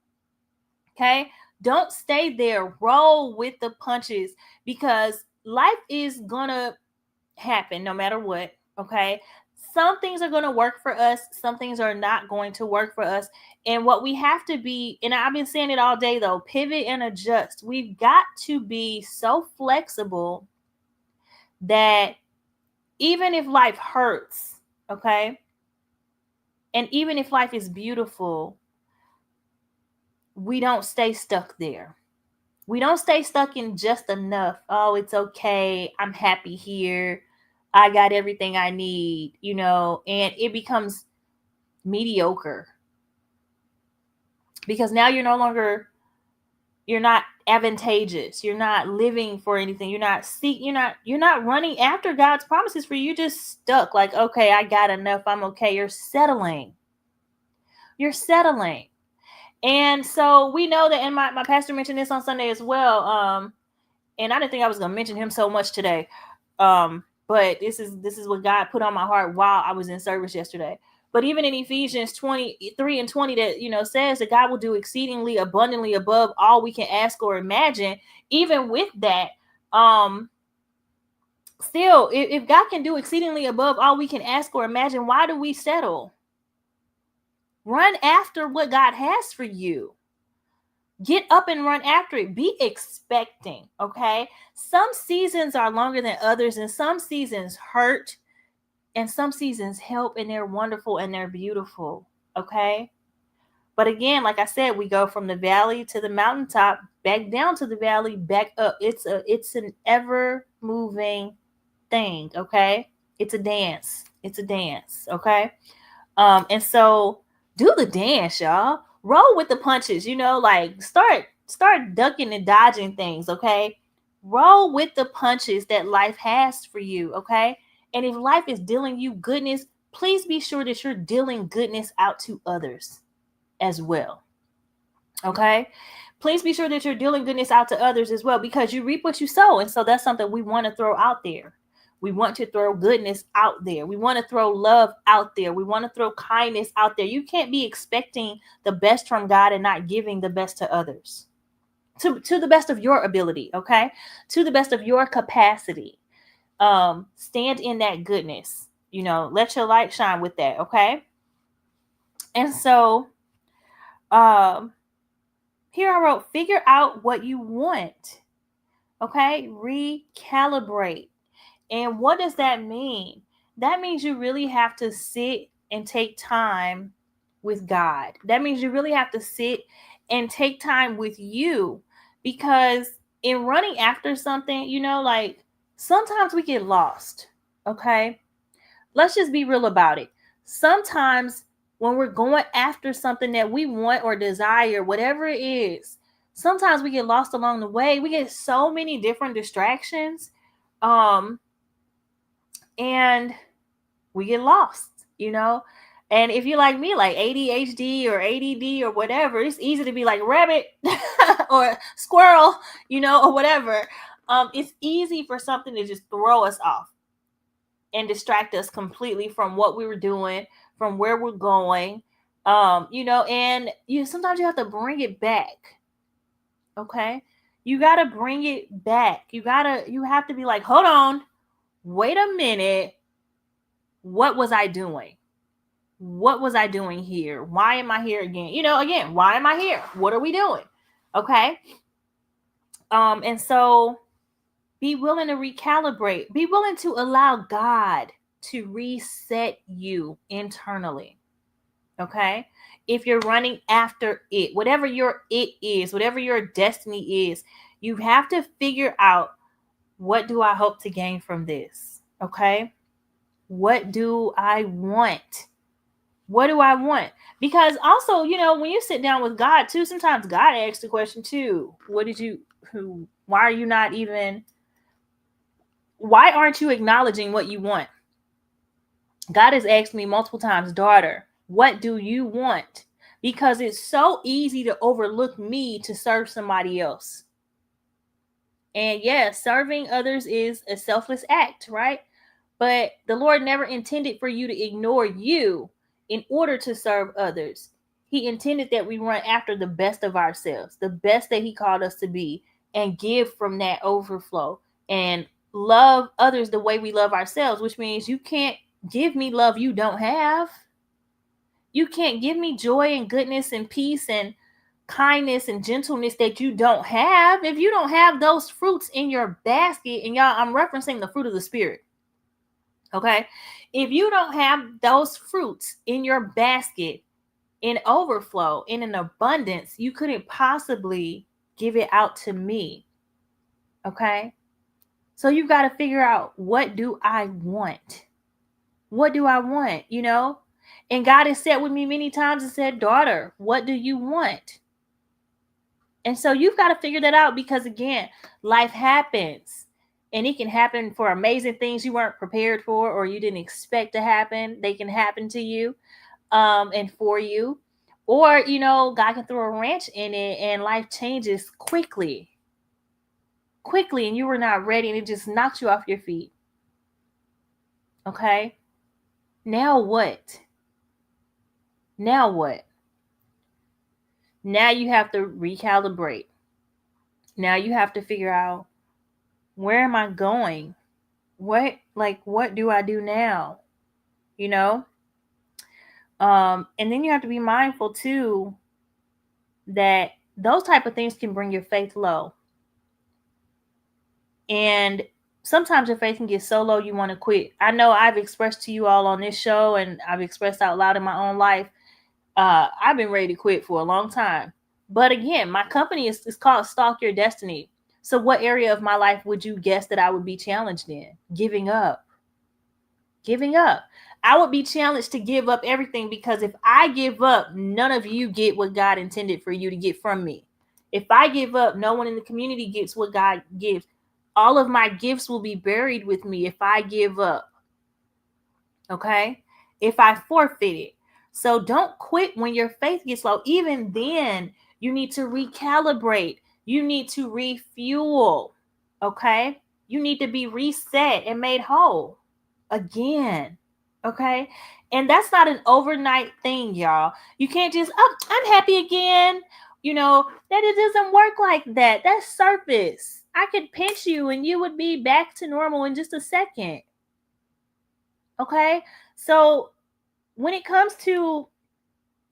Okay, don't stay there. Roll with the punches, because life is gonna happen no matter what. Okay, some things are going to work for us, some things are not going to work for us. And what we have to be, and I've been saying it all day though, pivot and adjust. We've got to be so flexible that even if life hurts, okay, and even if life is beautiful, we don't stay stuck there. We don't stay stuck in just enough. Oh, it's okay, I'm happy here, I got everything I need, and it becomes mediocre, because now you're not advantageous. You're not living for anything. You're not running after God's promises for you. You're just stuck. Like, okay, I got enough, I'm okay. You're settling. And so we know that, and my pastor mentioned this on Sunday as well. And I didn't think I was going to mention him so much today. But this is what God put on my heart while I was in service yesterday. But even in Ephesians 23:20, that says that God will do exceedingly abundantly above all we can ask or imagine. Even with that, still, if God can do exceedingly above all we can ask or imagine, why do we settle? Run after what God has for you. Get up and run after it. Be expecting, okay? Some seasons are longer than others, and some seasons hurt, and some seasons help, and they're wonderful and they're beautiful, okay? But again, like I said, we go from the valley to the mountaintop, back down to the valley, back up. It's an ever moving thing, okay? It's a dance, okay? And so do the dance, y'all. Roll with the punches, like start ducking and dodging things, okay? Roll with the punches that life has for you, okay? And if life is dealing you goodness, please be sure that you're dealing goodness out to others as well, okay? Please be sure that you're dealing goodness out to others as well, because you reap what you sow. And so that's something we want to throw out there. We want to throw goodness out there. We want to throw love out there. We want to throw kindness out there. You can't be expecting the best from God and not giving the best to others. To the best of your ability, okay? To the best of your capacity. Stand in that goodness. Let your light shine with that, okay? And so, here I wrote, figure out what you want, okay? Recalibrate. And what does that mean? That means you really have to sit and take time with God. That means you really have to sit and take time with you, because in running after something, like sometimes we get lost, okay? Let's just be real about it. Sometimes when we're going after something that we want or desire, whatever it is, sometimes we get lost along the way. We get so many different distractions. And we get lost, And if you're like me, like ADHD or ADD or whatever, it's easy to be like rabbit or squirrel, or whatever. It's easy for something to just throw us off and distract us completely from what we were doing, from where we're going, and sometimes you have to bring it back. Okay. You got to bring it back. You have to be like, hold on. Wait a minute. What was I doing? What was I doing here? Why am I here again? Again, why am I here? What are we doing? Okay. And so be willing to recalibrate. Be willing to allow God to reset you internally. Okay? If you're running after it, whatever your it is, whatever your destiny is, you have to figure out, what do I hope to gain from this? Okay? What do I want? What do I want? Because also, when you sit down with God too, sometimes God asks the question too. Why aren't you acknowledging what you want? God has asked me multiple times, daughter, what do you want? Because it's so easy to overlook me to serve somebody else. And yes, serving others is a selfless act, right? But the Lord never intended for you to ignore you in order to serve others. He intended that we run after the best of ourselves, the best that He called us to be, and give from that overflow and love others the way we love ourselves, which means you can't give me love you don't have. You can't give me joy and goodness and peace and kindness and gentleness that you don't have. If you don't have those fruits in your basket, and y'all, I'm referencing the fruit of the Spirit. Okay. If you don't have those fruits in your basket in overflow, in an abundance, you couldn't possibly give it out to me. Okay. So you've got to figure out, what do I want? What do I want? And God has said with me many times and said, daughter, what do you want? And so you've got to figure that out, because again, life happens. And it can happen for amazing things you weren't prepared for or you didn't expect to happen. They can happen to you and for you. Or, God can throw a wrench in it and life changes quickly, and you were not ready and it just knocks you off your feet. Okay? Now what? Now what? Now you have to recalibrate. Now you have to figure out, where am I going? What do I do now? And then you have to be mindful too that those type of things can bring your faith low. And sometimes your faith can get so low you want to quit. I know I've expressed to you all on this show, and I've expressed out loud in my own life, I've been ready to quit for a long time. But again, my company is called Stalk Your Destiny. So what area of my life would you guess that I would be challenged in? Giving up. I would be challenged to give up everything, because if I give up, none of you get what God intended for you to get from me. If I give up, no one in the community gets what God gives. All of my gifts will be buried with me if I give up. Okay? If I forfeit it. So don't quit when your faith gets low. Even then, you need to recalibrate. You need to refuel. Okay? You need to be reset and made whole again. Okay? And that's not an overnight thing, y'all. You can't just, I'm happy again. That it doesn't work like that. That's surface. I could pinch you and you would be back to normal in just a second. Okay? So when it comes to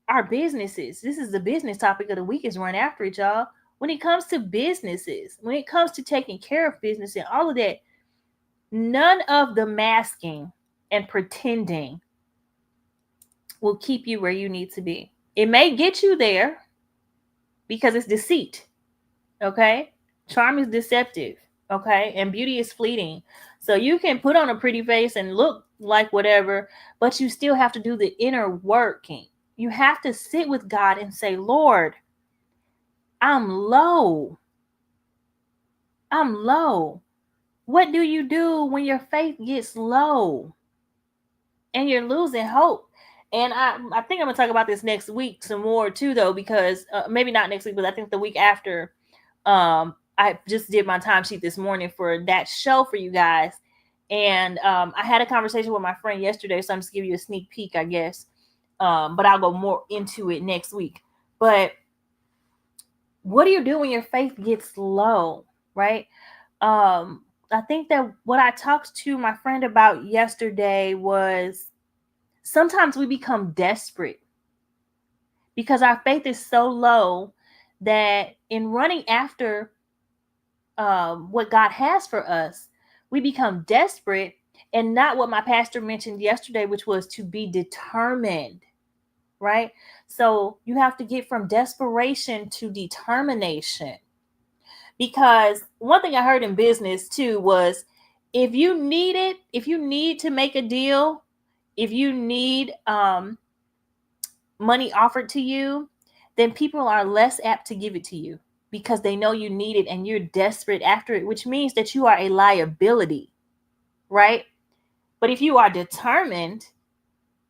our businesses, this is the business topic of the week, is run after it, y'all. When it comes to businesses, when it comes to taking care of business and all of that, none of the masking and pretending will keep you where you need to be. It may get you there because it's deceit. Okay? Charm is deceptive. Okay? And beauty is fleeting. So you can put on a pretty face and look like whatever, but you still have to do the inner working. You have to sit with God and say, Lord, I'm low. What do you do when your faith gets low and you're losing hope? And I think I'm going to talk about this next week some more too, though, because maybe not next week, but I think the week after. I just did my timesheet this morning for that show for you guys. And I had a conversation with my friend yesterday, so I'm just giving you a sneak peek, I guess. But I'll go more into it next week. But what do you do when your faith gets low, right? I think that what I talked to my friend about yesterday was, sometimes we become desperate because our faith is so low that in running after what God has for us, we become desperate and not what my pastor mentioned yesterday, which was to be determined, right? So you have to get from desperation to determination. Because one thing I heard in business too was, if you need it, if you need to make a deal, if you need money offered to you, then people are less apt to give it to you because they know you need it and you're desperate after it, which means that you are a liability, right? But if you are determined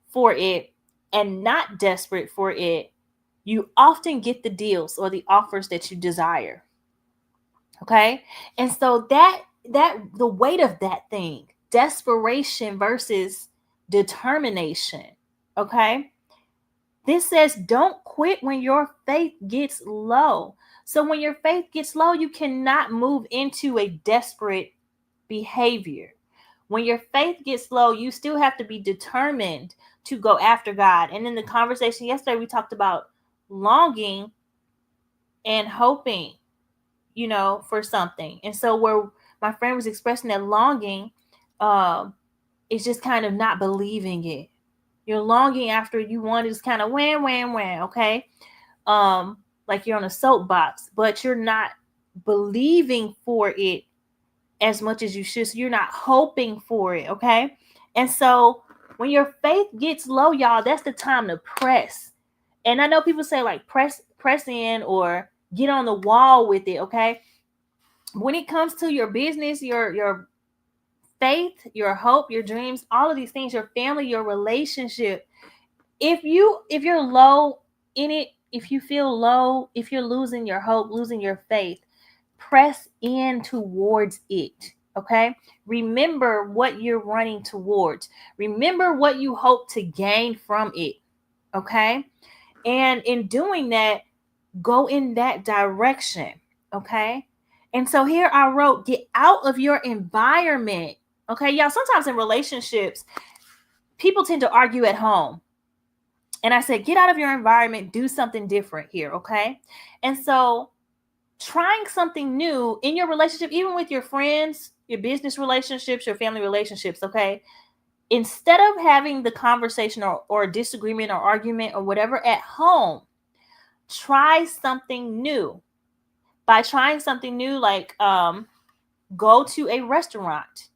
for it and not desperate for it, you often get the deals or the offers that you desire. Okay? And so that the weight of that thing, desperation versus determination. Okay? This says don't quit when your faith gets low. So when your faith gets low, you cannot move into a desperate behavior. When your faith gets low, you still have to be determined to go after God. And in the conversation yesterday, we talked about longing and hoping, for something. And so where my friend was expressing that longing, it's just kind of not believing it. You're longing after you want, is kind of wham, wham, wham, okay? Like you're on a soapbox, but you're not believing for it as much as you should. So you're not hoping for it, okay? And so when your faith gets low, y'all, that's the time to press. And I know people say like press in or get on the wall with it, okay? When it comes to your business, your faith, your hope, your dreams, all of these things, your family, your relationship, if you're low in it, if you feel low, if you're losing your hope, losing your faith, press in towards it. Okay? Remember what you're running towards. Remember what you hope to gain from it. Okay? And in doing that, go in that direction. Okay? And so here I wrote, get out of your environment. Okay, y'all, sometimes in relationships, people tend to argue at home. And I said, get out of your environment, do something different here, okay? And so trying something new in your relationship, even with your friends, your business relationships, your family relationships, okay? Instead of having the conversation or disagreement or argument or whatever at home, try something new. By trying something new, like go to a restaurant,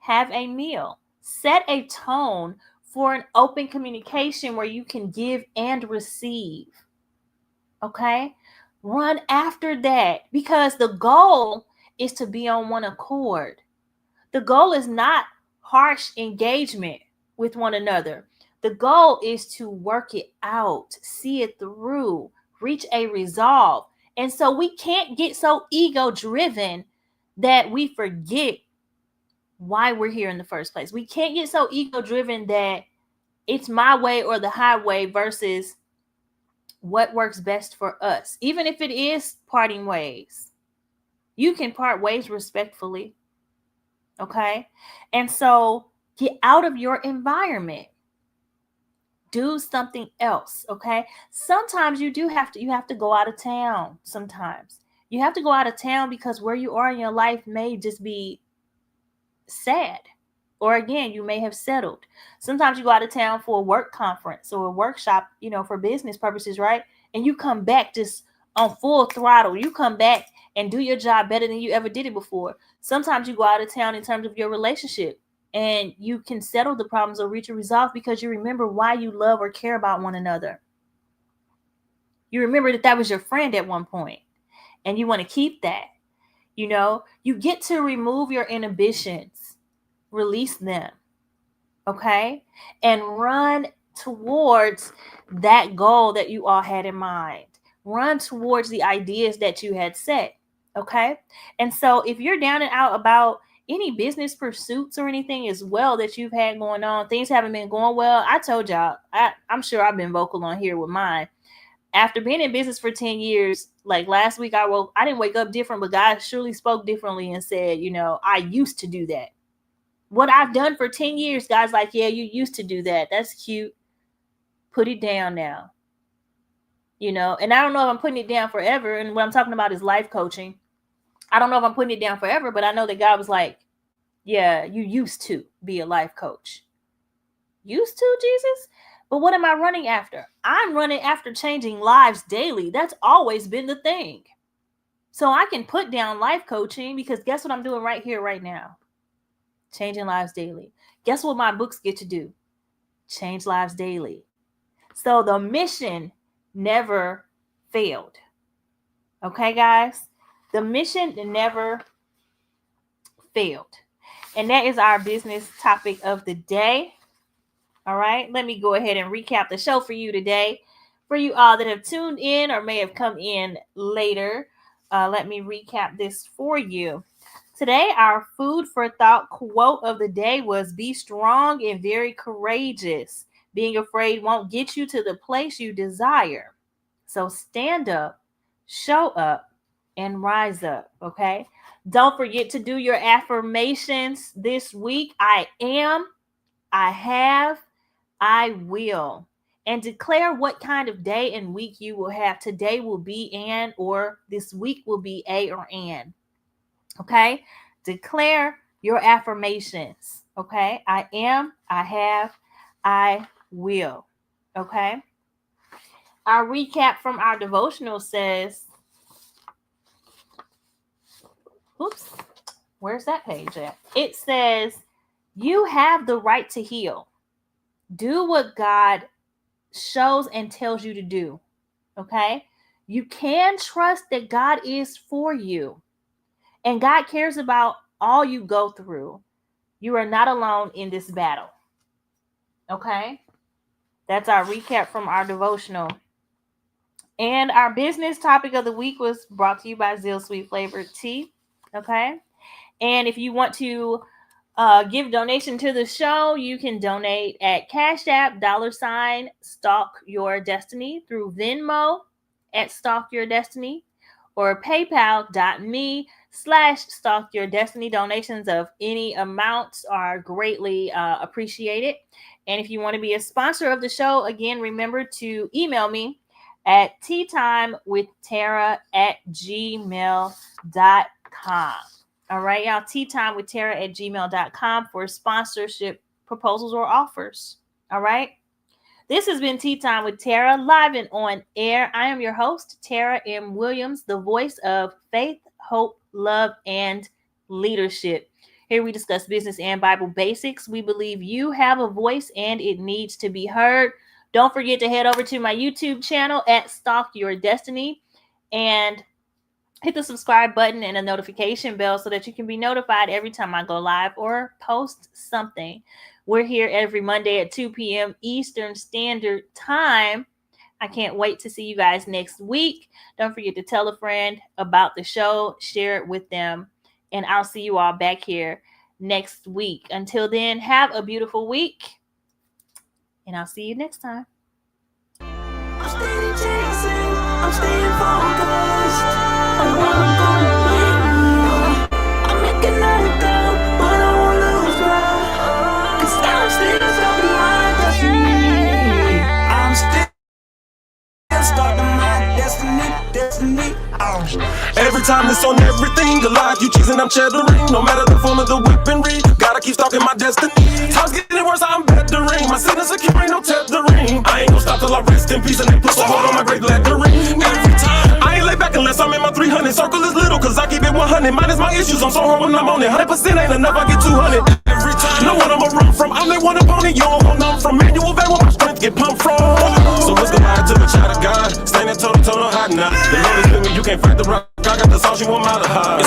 have a meal, set a tone for an open communication where you can give and receive. Okay? Run after that, because the goal is to be on one accord. The goal is not harsh engagement with one another. The goal is to work it out, see it through, reach a resolve. And so we can't get so ego driven that we forget why we're here in the first place. We can't get so ego driven that it's my way or the highway versus what works best for us. Even if it is parting ways, you can part ways respectfully. Okay? And so get out of your environment. Do something else, okay? Sometimes you have to go out of town. Sometimes you have to go out of town because where you are in your life may just be sad, or again, you may have settled. Sometimes you go out of town for a work conference or a workshop, for business purposes, right? And you come back just on full throttle. You come back and do your job better than you ever did it before. Sometimes you go out of town in terms of your relationship, and you can settle the problems or reach a resolve because you remember why you love or care about one another. You remember that was your friend at one point, and you want to keep that. You get to remove your inhibitions, release them, okay? And run towards that goal that you all had in mind. Run towards the ideas that you had set, okay? And so if you're down and out about any business pursuits or anything as well that you've had going on, things haven't been going well, I told y'all, I'm sure I've been vocal on here with mine. After being in business for 10 years, like last week, I didn't wake up different, but God surely spoke differently and said, I used to do that. What I've done for 10 years, God's like, yeah, you used to do that. That's cute. Put it down now. And I don't know if I'm putting it down forever. And what I'm talking about is life coaching. I don't know if I'm putting it down forever, but I know that God was like, Yeah, you used to be a life coach. Used to, Jesus? But what am I running after? I'm running after changing lives daily. That's always been the thing. So I can put down life coaching because guess what I'm doing right here, right now? Changing lives daily. Guess what my books get to do? Change lives daily. So the mission never failed. Okay, guys? The mission never failed. And that is our business topic of the day. All right, let me go ahead and recap the show for you today. For you all that have tuned in or may have come in later, let me recap this for you. Today, our food for thought quote of the day was be strong and very courageous. Being afraid won't get you to the place you desire. So stand up, show up, and rise up, okay? Don't forget to do your affirmations this week. I am, I have, I will. And declare what kind of day and week you will have. Today will be an, or this week will be a or an. Okay? Declare your affirmations. Okay? I am, I have, I will. Okay? Our recap from our devotional says, oops, where's that page at? It says, you have the right to heal. Do what God shows and tells you to do. Okay? You can trust that God is for you. And God cares about all you go through. You are not alone in this battle. Okay? That's our recap from our devotional. And our business topic of the week was brought to you by Zill Sweet Flavored Tea. Okay? And if you want to give donation to the show, you can donate at Cash App, $ Stalk Your Destiny, through Venmo at Stalk Your Destiny, or PayPal.me/Stalk Your Destiny. Donations of any amounts are greatly appreciated. And if you want to be a sponsor of the show, again, remember to email me at teatimewithtara@gmail.com. All right, y'all, teatimewithtara@gmail.com for sponsorship proposals or offers. All right. This has been Tea Time with Tara, live and on air. I am your host, Tara M. Williams, the voice of faith, hope, love, and leadership. Here we discuss business and Bible basics. We believe you have a voice and it needs to be heard. Don't forget to head over to my YouTube channel at Stalk Your Destiny and hit the subscribe button and a notification bell so that you can be notified every time I go live or post something. We're here every Monday at 2 p.m. Eastern Standard Time. I can't wait to see you guys next week. Don't forget to tell a friend about the show, share it with them, and I'll see you all back here next week. Until then, have a beautiful week, and I'll see you next time. I'm steady chasing, I'm staying focused on what I'm gonna bring. I'm making out of doubt, but I won't lose love. 'Cause I'm still stuck in my destiny. I'm still stuck in my destiny. Every time it's on everything, alive, you cheesing, I'm cheddaring. No matter the form of the weaponry, gotta keep stalking my destiny. Times getting worse, I'm bettering. My sin is secure, ain't no tethering. I ain't gonna stop till I rest in peace and they put a hold on my great lettering. Every time, I ain't lay back unless I'm in my 300. Circle is little, cause I keep it 100. Mine is my issues, I'm so hard when I'm on it. 100% ain't enough, I get 200. Every time, know what I'ma run from. I'm that one opponent, you don't want none from. Manual van where my strength get pumped from. So let's go high to the child of God. Standing toe to toe, hot now. The Lord is with me, you can't fight the rock. I got the sauce, you want my high.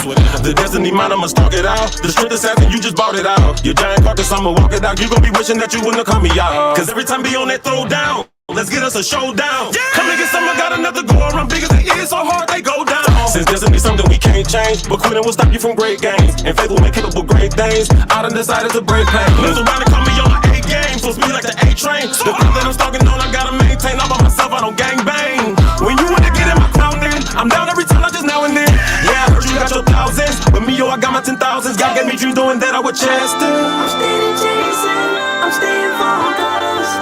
The destiny mine, I'ma stalk it out. The strength is asking, you just bought it out. Your giant carcass, I'ma walk it out. You gon' be wishing that you wouldn't have caught me out. Cause every time be on that throw down. Let's get us a showdown. Yeah. Come and get some, I got another go around big as it is, so hard they go down. Since destiny something we can't change, but quitting will stop you from great gains. And faith will make capable great things. I done decided to break pain. Lives around and call me on my A game, so speed like the A train. The crowd that I'm stalking on, I gotta maintain. All by myself, I don't gang bang. When you wanna get in my crown, then I'm down every time, not just now and then. Yeah, I heard you got your thousands, but me, yo, I got my 10,000s. God gave me dreams doing that, I would chest it. I'm steady chasing, I'm staying focused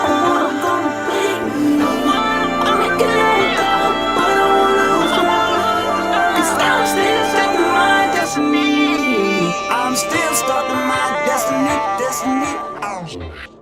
on what I'm gonna bring. I'm making it up, but I won't lose love. 'Cause I'm still stuck in my destiny. I'm still stuck. Devotional.